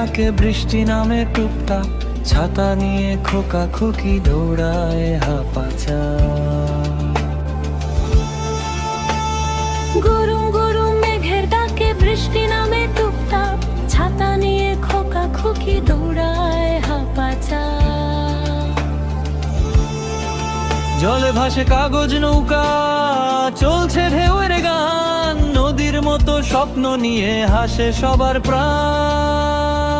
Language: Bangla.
ডাকে বৃষ্টি নামে টুকটাক, ছাতা নিয়ে খোকা খুকি দৌড়ায় হাঁপাচা। গরুম গরুম মেঘের ডাকে বৃষ্টি নামে টুকটাক, ছাতা নিয়ে খোকা খুকি দৌড়ায় হাঁপাচা। জলে ভাসে কাগজ নৌকা, চলছে ঢেউয়ের গান, নদীর মতো স্বপ্ন নিয়ে হাসে সবার প্রাণ।